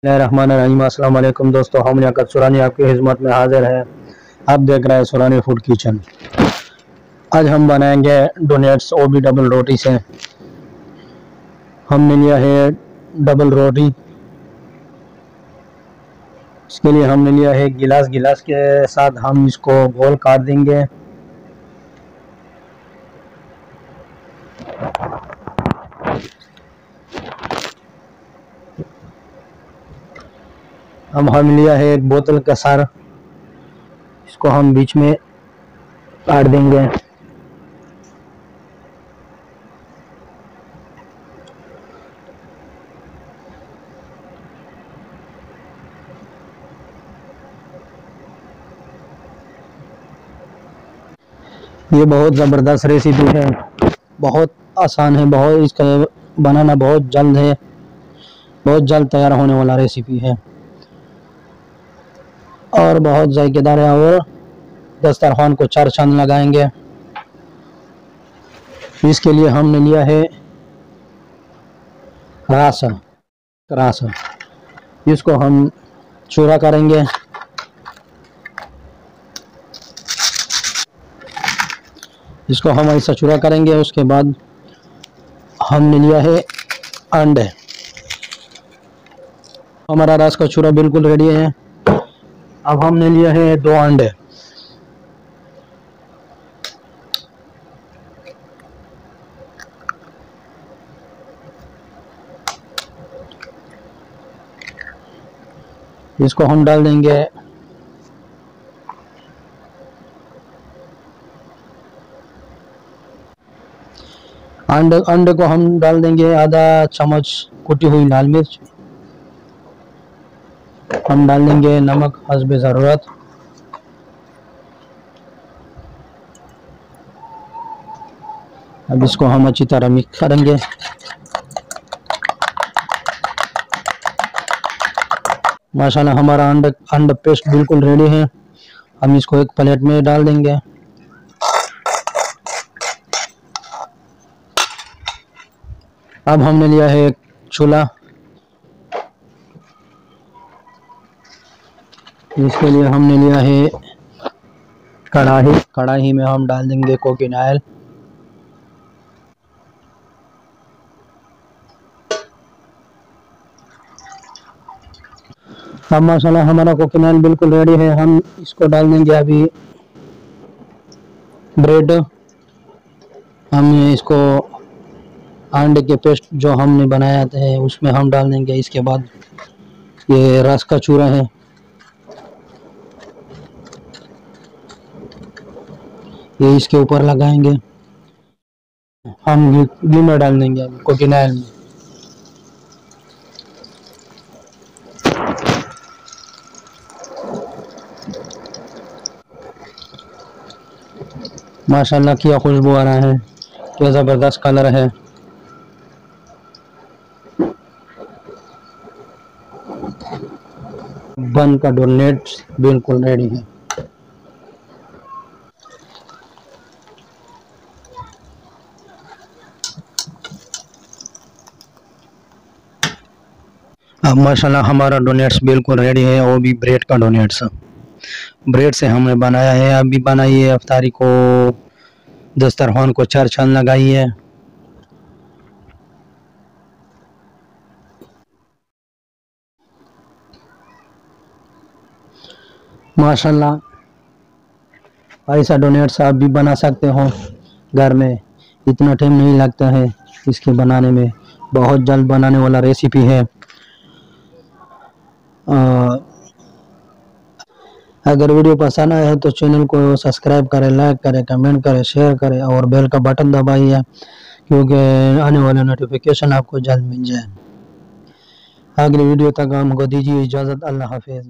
रहमानिर्रहीम। अस्सलाम वालेकुम दोस्तों, हम लियाकत सुरानी आपकी खिदमत में हाजिर है। आप देख रहे हैं सुरानी फूड किचन। आज हम बनाएंगे डोनेट्स वो भी डबल रोटी से। हमने लिया है डबल रोटी। इसके लिए हमने लिया है गिलास। गिलास के साथ हम इसको गोल काट देंगे। हम लिया है एक बोतल का सार। इसको हम बीच में काट देंगे। ये बहुत ज़बरदस्त रेसिपी है, बहुत आसान है, बहुत इसका बनाना बहुत जल्द है, बहुत जल्द तैयार होने वाला रेसिपी है और बहुत जायकेदार है। और दस्तरखान को चार चांद लगाएंगे। इसके लिए हमने लिया है रासा। इसको हम चूरा करेंगे। इसको हम ऐसा चूरा करेंगे। उसके बाद हमने लिया है अंडे। हमारा रस का चूरा बिल्कुल रेडी है। अब हमने लिया है 2 अंडे। इसको हम डाल देंगे अंडे को हम डाल देंगे आधा चम्मच कुटी हुई लाल मिर्च। हम डाल देंगे नमक हस्बे ज़रूरत। अब इसको हम अच्छी तरह मिक्स करेंगे। माशाल्लाह हमारा अंडा पेस्ट बिल्कुल रेडी है। हम इसको एक प्लेट में डाल देंगे। अब हमने लिया है एक चूल्हा। इसके लिए हमने लिया है कढ़ाई में हम डाल देंगे कुकिंग ऑयल। अब माशाल्लाह हमारा कुकिंग ऑयल बिल्कुल रेडी है। हम इसको डाल देंगे अभी ब्रेड। हम इसको अंडे के पेस्ट जो हमने बनाया था उसमें हम डाल देंगे। इसके बाद ये रस का चूरा है, ये इसके ऊपर लगाएंगे। हम घी में डाल देंगे कुकिंग ऑयल में। माशाल्लाह क्या खुशबू आ रहा है, क्या ज़बरदस्त कलर है। बन का डोनेट्स बिल्कुल रेडी है। अब माशाल्लाह हमारा डोनेट्स बिल्कुल रेडी है, वो भी ब्रेड का डोनेट्स। ब्रेड से हमने बनाया है। अभी बनाइए अफ्तारी को, दस्तरखान को चार चांद लगाइए। माशाल्लाह ऐसा डोनेट्स आप भी बना सकते हो घर में। इतना टाइम नहीं लगता है इसके बनाने में, बहुत जल्द बनाने वाला रेसिपी है। अगर वीडियो पसंद आया है तो चैनल को सब्सक्राइब करें, लाइक करें, कमेंट करें, शेयर करें और बेल का बटन दबाइए क्योंकि आने वाला नोटिफिकेशन आपको जल्द मिल जाए। अगली वीडियो तक हमको दीजिए इजाज़त। अल्लाह हाफिज़।